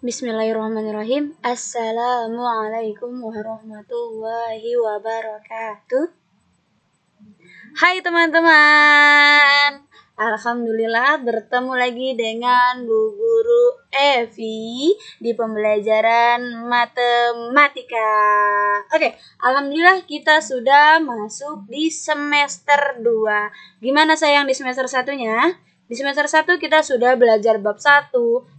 Bismillahirrahmanirrahim. Assalamualaikum warahmatullahi wabarakatuh. Hai teman-teman. Alhamdulillah bertemu lagi dengan Bu Guru Evi di pembelajaran matematika. Oke, alhamdulillah kita sudah masuk di semester 2. Gimana sayang di semester 1-nya? Di semester 1 kita sudah belajar bab 1,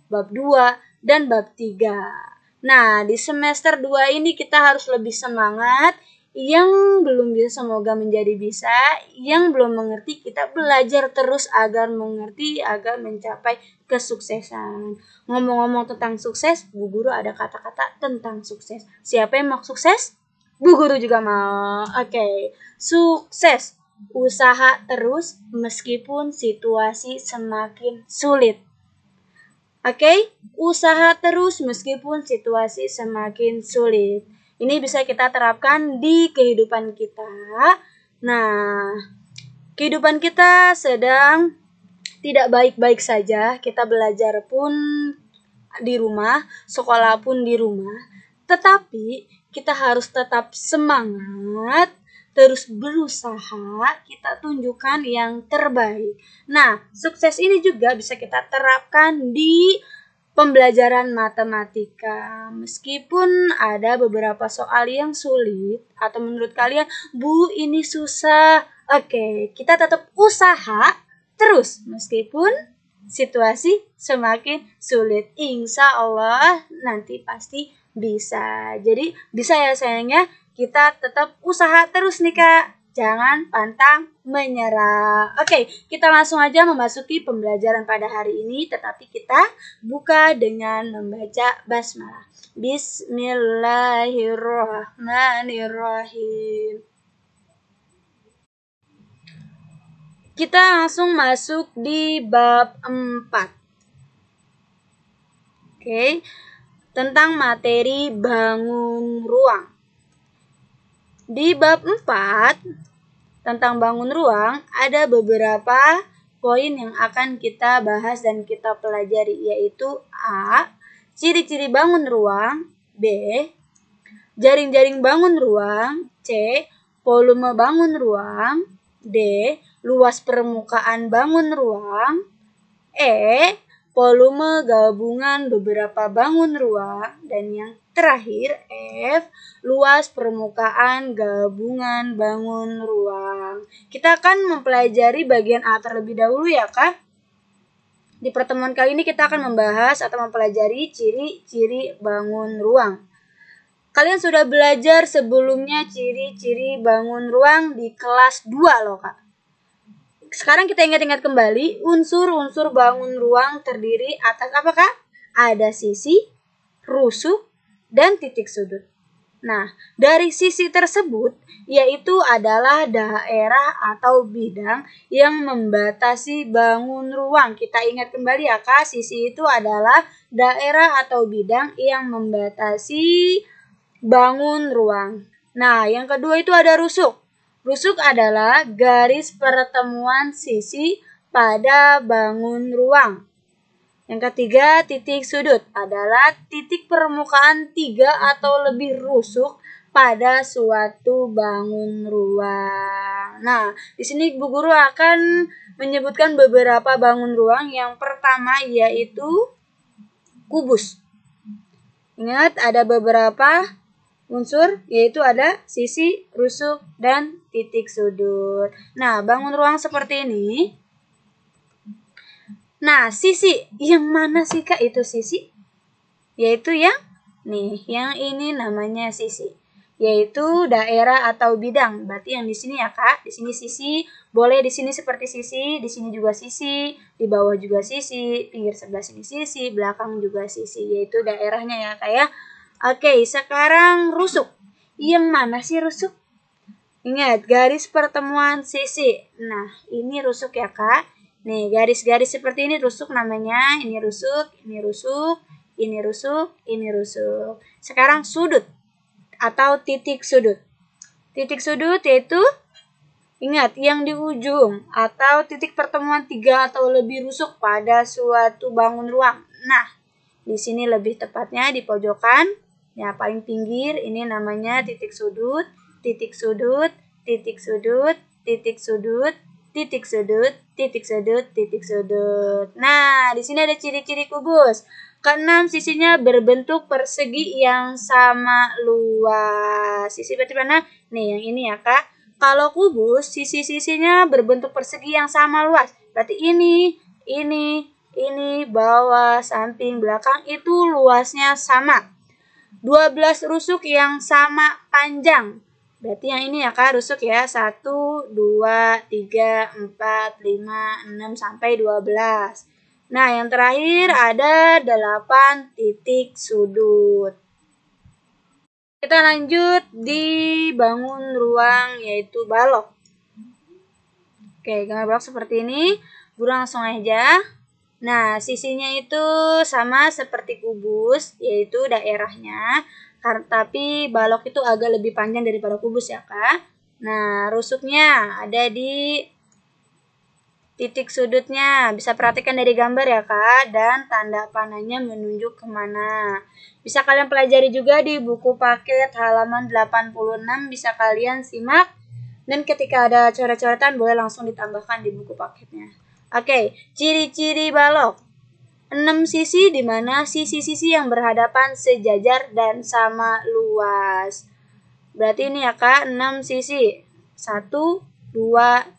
bab 2, dan bab 3. Nah, di semester 2 ini kita harus lebih semangat. Yang belum bisa semoga menjadi bisa. Yang belum mengerti kita belajar terus agar mengerti, agar mencapai kesuksesan. Ngomong-ngomong tentang sukses, Bu Guru ada kata-kata tentang sukses. Siapa yang mau sukses? Bu Guru juga mau. Oke. Sukses. Usaha terus meskipun situasi semakin sulit. Oke, usaha terus meskipun situasi semakin sulit. Ini bisa kita terapkan di kehidupan kita. Nah, kehidupan kita sedang tidak baik-baik saja. Kita belajar pun di rumah, sekolah pun di rumah. Tetapi kita harus tetap semangat, terus berusaha, kita tunjukkan yang terbaik. Nah, sukses ini juga bisa kita terapkan di pembelajaran matematika. Meskipun ada beberapa soal yang sulit, atau menurut kalian, Bu ini susah. Oke, kita tetap usaha terus meskipun situasi semakin sulit. Insya Allah nanti pasti bisa. Jadi bisa ya sayangnya, kita tetap usaha terus nih Kak. Jangan pantang menyerah. Oke, kita langsung aja memasuki pembelajaran pada hari ini. Tetapi kita buka dengan membaca basmalah. Bismillahirrahmanirrahim. Kita langsung masuk di bab 4. Oke, tentang materi bangun ruang. Di bab 4 tentang bangun ruang ada beberapa poin yang akan kita bahas dan kita pelajari, yaitu A. Ciri-ciri bangun ruang. B. Jaring-jaring bangun ruang. C. Volume bangun ruang. D. Luas permukaan bangun ruang. E. Volume gabungan beberapa bangun ruang. Dan yang terakhir, F. Luas permukaan gabungan bangun ruang. Kita akan mempelajari bagian A terlebih dahulu ya Kak. Di pertemuan kali ini kita akan membahas atau mempelajari ciri-ciri bangun ruang. Kalian sudah belajar sebelumnya ciri-ciri bangun ruang di kelas 2 loh Kak. Sekarang kita ingat-ingat kembali, unsur-unsur bangun ruang terdiri atas apa Kak? Ada sisi, rusuk, dan titik sudut. Nah, dari sisi tersebut yaitu adalah daerah atau bidang yang membatasi bangun ruang. Kita ingat kembali ya Kak, sisi itu adalah daerah atau bidang yang membatasi bangun ruang. Nah, yang kedua itu ada rusuk. Rusuk adalah garis pertemuan sisi pada bangun ruang. Yang ketiga, titik sudut adalah titik permukaan 3 atau lebih rusuk pada suatu bangun ruang. Nah, di sini Bu Guru akan menyebutkan beberapa bangun ruang. Yang pertama yaitu kubus. Ingat, ada beberapa unsur, yaitu ada sisi, rusuk, dan titik sudut. Nah, bangun ruang seperti ini. Nah, sisi, yang mana sih Kak itu sisi? Yaitu yang ini namanya sisi. Yaitu daerah atau bidang. Berarti yang di sini ya Kak, di sini sisi, boleh di sini seperti sisi, di sini juga sisi, di bawah juga sisi, pinggir sebelah sini sisi, belakang juga sisi, yaitu daerahnya ya Kak ya. Oke, sekarang rusuk. Yang mana sih rusuk? Ingat, garis pertemuan sisi. Nah, ini rusuk ya Kak. Nih, garis-garis seperti ini rusuk namanya. Ini rusuk, ini rusuk, ini rusuk, ini rusuk. Sekarang sudut atau titik sudut. Titik sudut yaitu, ingat, yang di ujung atau titik pertemuan 3 atau lebih rusuk pada suatu bangun ruang. Nah, Di sini lebih tepatnya di pojokan, ya paling pinggir, ini namanya titik sudut, titik sudut, titik sudut, titik sudut, titik sudut, titik sudut, titik sudut. Nah, di sini ada ciri-ciri kubus. Keenam, sisinya berbentuk persegi yang sama luas. Sisi berarti mana? Nih, yang ini ya, Kak. Kalau kubus, sisi-sisinya berbentuk persegi yang sama luas. Berarti ini, bawah, samping, belakang itu luasnya sama. 12 rusuk yang sama panjang. Berarti yang ini ya Kak, rusuk ya. 1, 2, 3, 4, 5, 6, sampai 12. Nah, yang terakhir ada 8 titik sudut. Kita lanjut di bangun ruang yaitu balok. Oke, gambar balok seperti ini. Guru langsung aja. Nah, sisinya itu sama seperti kubus, yaitu daerahnya. Tapi balok itu agak lebih panjang daripada kubus ya, Kak. Nah, rusuknya ada di titik sudutnya. Bisa perhatikan dari gambar ya, Kak. Dan tanda panahnya menunjuk kemana. Bisa kalian pelajari juga di buku paket halaman 86. Bisa kalian simak. Dan ketika ada coret-coretan boleh langsung ditambahkan di buku paketnya. Oke, ciri-ciri balok. 6 sisi di mana sisi-sisi yang berhadapan sejajar dan sama luas. Berarti ini ya Kak, 6 sisi. 1, 2,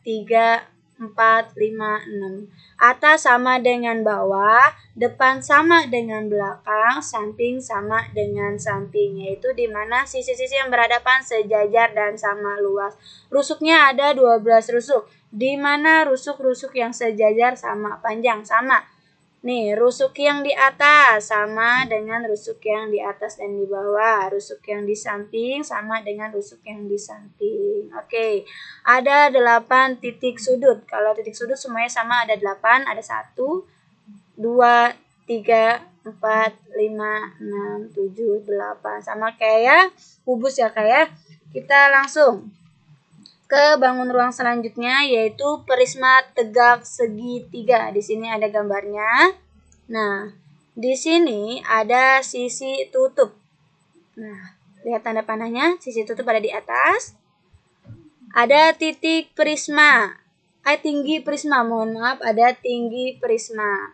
3, 4, 5, 6. Atas sama dengan bawah, depan sama dengan belakang, samping sama dengan samping. Yaitu di mana sisi-sisi yang berhadapan sejajar dan sama luas. Rusuknya ada 12 rusuk. Di mana rusuk-rusuk yang sejajar sama panjang sama. Nih, rusuk yang di atas sama dengan rusuk yang di atas dan di bawah. Rusuk yang di samping sama dengan rusuk yang di samping. Oke, ada 8 titik sudut. Kalau titik sudut semuanya sama, ada 8. Ada 1, 2, 3, 4, 5, 6, 7, 8. Sama kayak kubus ya kayak. Kita langsung ke bangun ruang selanjutnya yaitu prisma tegak segitiga. Di sini ada gambarnya. Nah, di sini ada sisi tutup. Nah, lihat tanda panahnya, sisi tutup ada di atas. Ada titik prisma. Tinggi prisma, mohon maaf, ada tinggi prisma.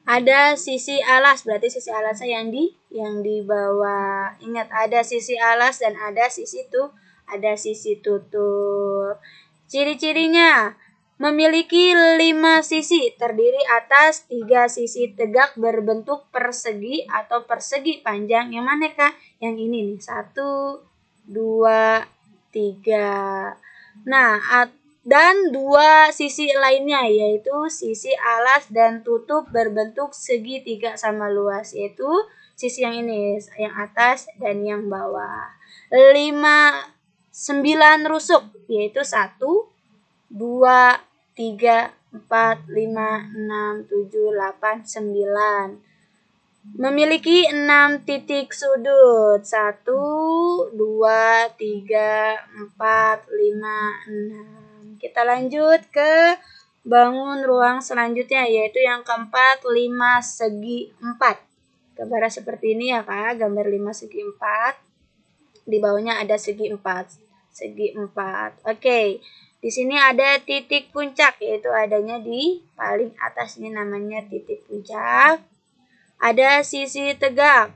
Ada sisi alas, berarti sisi alasnya yang di bawah. Ingat, ada sisi alas dan ada sisi tutup. Ciri-cirinya memiliki 5 sisi, terdiri atas 3 sisi tegak berbentuk persegi atau persegi panjang. Yang mana Kak? Yang ini nih, 1, 2, 3. Nah, dan 2 sisi lainnya yaitu sisi alas dan tutup berbentuk segitiga sama luas, yaitu sisi yang ini, yang atas dan yang bawah. 9 rusuk yaitu 1, 2, 3, 4, 5, 6, 7, 8, 9. Memiliki 6 titik sudut. 1, 2, 3, 4, 5, 6. Kita lanjut ke bangun ruang selanjutnya yaitu yang keempat, 5 segi 4. Gambarnya seperti ini ya Kak, gambar 5 segi 4. Di bawahnya ada segi 4. Segi 4. Oke. Di sini ada titik puncak yaitu adanya di paling atas, ini namanya titik puncak. Ada sisi tegak.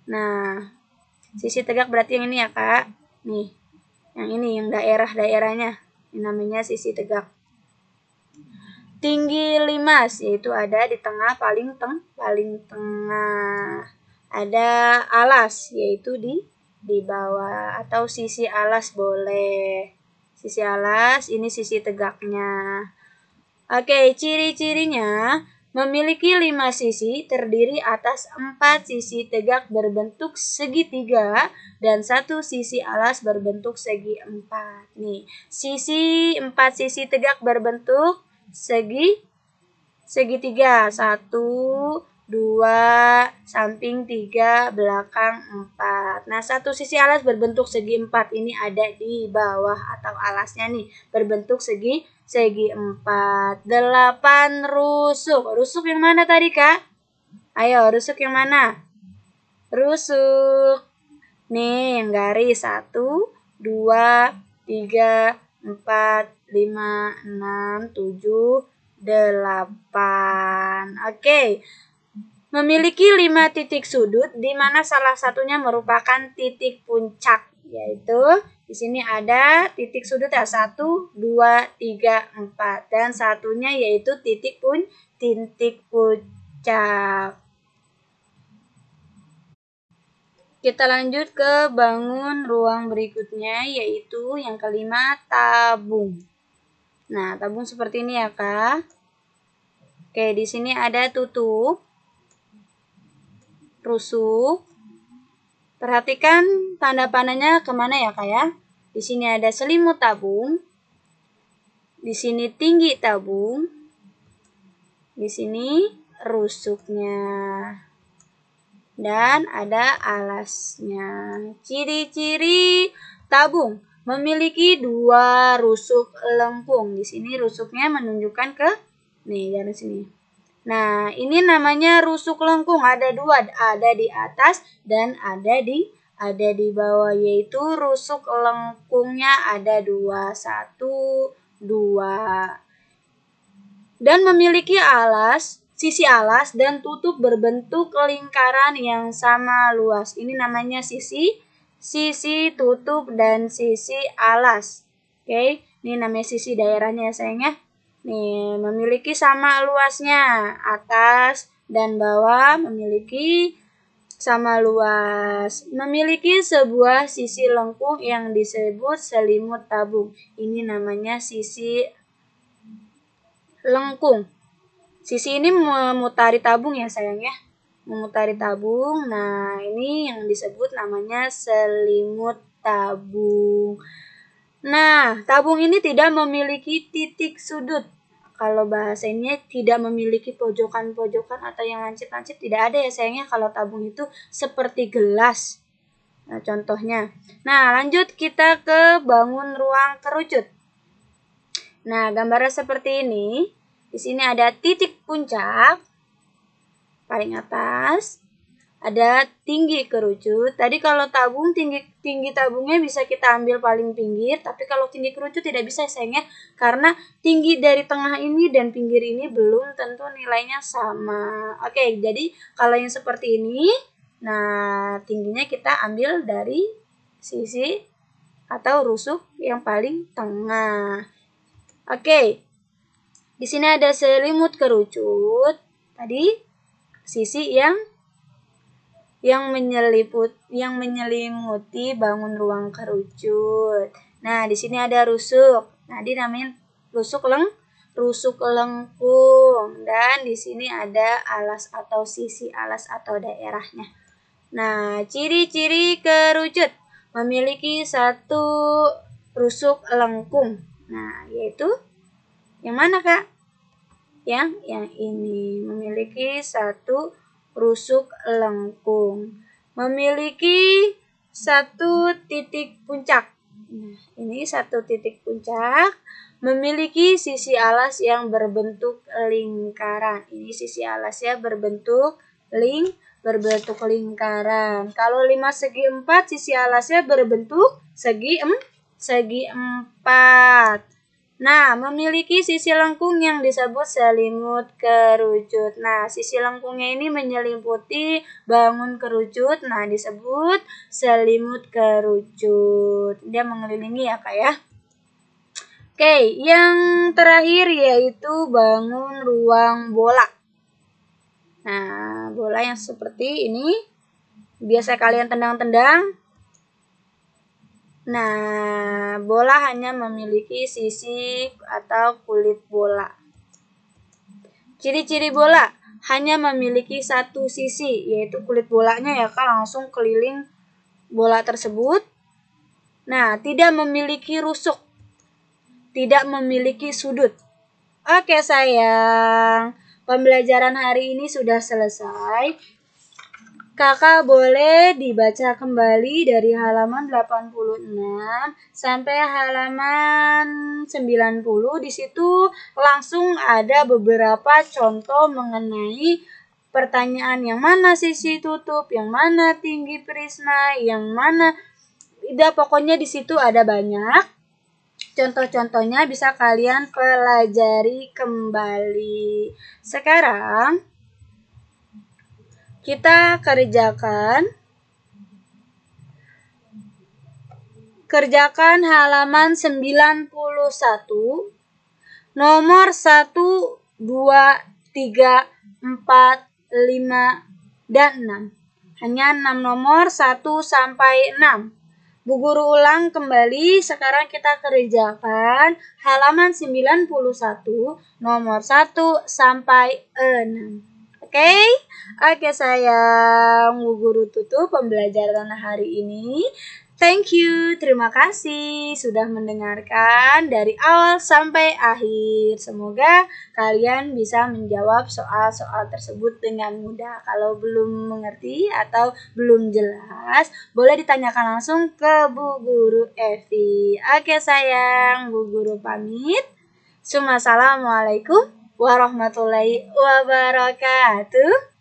Nah, sisi tegak berarti yang ini ya Kak. Nih, yang ini yang daerah-daerahnya. Ini namanya sisi tegak. Tinggi limas yaitu ada di tengah, paling tengah. Ada alas yaitu di bawah atau sisi alas boleh. Sisi alas, ini sisi tegaknya. Oke, ciri-cirinya memiliki 5 sisi, terdiri atas 4 sisi tegak berbentuk segitiga dan 1 sisi alas berbentuk segi 4. Nih, 4 sisi tegak berbentuk segitiga. 1, 2, samping 3, belakang 4. Nah, 1 sisi alas berbentuk segi 4 ini ada di bawah atau alasnya nih berbentuk segi 4. 8 rusuk. Rusuk yang mana tadi, Kak? Ayo, rusuk yang mana? Rusuk. Nih, yang garis 1, 2, 3, 4, 5, 6, 7, 8. Oke. Memiliki 5 titik sudut di mana salah satunya merupakan titik puncak, yaitu di sini ada titik sudut ya 1, 2, 3, 4 dan satunya yaitu titik puncak. Kita lanjut ke bangun ruang berikutnya, yaitu yang kelima, tabung. Nah, tabung seperti ini ya, Kak. Oke, di sini ada tutup, rusuk. Perhatikan tanda panahnya kemana ya, Kak ya. Di sini ada selimut tabung. Di sini tinggi tabung. Di sini rusuknya. Dan ada alasnya. Ciri-ciri tabung memiliki 2 rusuk lengkung. Di sini rusuknya menunjukkan ke dari sini. Nah, ini namanya rusuk lengkung. Ada 2, ada di atas dan ada di bawah, yaitu rusuk lengkungnya ada 2, 1, 2. Dan memiliki sisi alas dan tutup berbentuk lingkaran yang sama luas. Ini namanya sisi tutup dan sisi alas. Oke, ini namanya sisi daerahnya ya sayangnya. Nih, memiliki sama luasnya. Atas dan bawah memiliki sama luas. Memiliki sebuah sisi lengkung yang disebut selimut tabung. Ini namanya sisi lengkung. Sisi ini memutari tabung ya sayang ya. Memutari tabung. Nah, ini yang disebut namanya selimut tabung. Nah, tabung ini tidak memiliki titik sudut. Kalau bahasa ini tidak memiliki pojokan-pojokan atau yang lancip-lancip, tidak ada ya sayangnya. Kalau tabung itu seperti gelas. Nah, contohnya. Nah, lanjut kita ke bangun ruang kerucut. Nah, gambarnya seperti ini. Di sini ada titik puncak paling atas, ada tinggi kerucut. Tadi kalau tabung tinggi tabungnya bisa kita ambil paling pinggir, tapi kalau tinggi kerucut tidak bisa sayangnya, karena tinggi dari tengah ini dan pinggir ini belum tentu nilainya sama. Oke, jadi kalau yang seperti ini, nah tingginya kita ambil dari sisi atau rusuk yang paling tengah. Oke. Di sini ada selimut kerucut. Tadi sisi yang menyelimuti bangun ruang kerucut. Nah, di sini ada rusuk. Nah, dinamain rusuk lengkung. Dan di sini ada alas atau sisi alas atau daerahnya. Nah, ciri-ciri kerucut memiliki 1 rusuk lengkung. Nah, yaitu yang mana, Kak? Yang ini memiliki 1 rusuk lengkung. Memiliki 1 titik puncak. Nah, ini 1 titik puncak. Memiliki sisi alas yang berbentuk lingkaran. Ini sisi alasnya berbentuk lingkaran. Kalau 5 segi 4, sisi alasnya berbentuk segi 4. Nah, memiliki sisi lengkung yang disebut selimut kerucut. Nah, sisi lengkungnya ini menyelimuti bangun kerucut. Nah, disebut selimut kerucut. Dia mengelilingi ya, Kak ya. Oke, yang terakhir yaitu bangun ruang bola. Nah, bola yang seperti ini biasa kalian tendang-tendang. Nah, bola hanya memiliki sisi atau kulit bola. Ciri-ciri bola hanya memiliki 1 sisi, yaitu kulit bolanya ya Kak, langsung keliling bola tersebut. Nah, tidak memiliki rusuk, tidak memiliki sudut. Oke sayang, pembelajaran hari ini sudah selesai. Kakak boleh dibaca kembali dari halaman 86 sampai halaman 90. Di situ langsung ada beberapa contoh mengenai pertanyaan yang mana sisi tutup, yang mana tinggi prisma, yang mana pokoknya di situ ada banyak. Contoh-contohnya bisa kalian pelajari kembali. Sekarang kita kerjakan halaman 91, nomor 1, 2, 3, 4, 5, dan 6. Hanya 6 nomor 1 sampai 6. Bu Guru ulang kembali, sekarang kita kerjakan halaman 91, nomor 1 sampai 6. Oke sayang, Bu Guru tutup pembelajaran hari ini. Thank you, terima kasih sudah mendengarkan dari awal sampai akhir. Semoga kalian bisa menjawab soal-soal tersebut dengan mudah. Kalau belum mengerti atau belum jelas, boleh ditanyakan langsung ke Bu Guru Evi. Oke sayang, Bu Guru pamit. Assalamualaikum warahmatullahi wabarakatuh.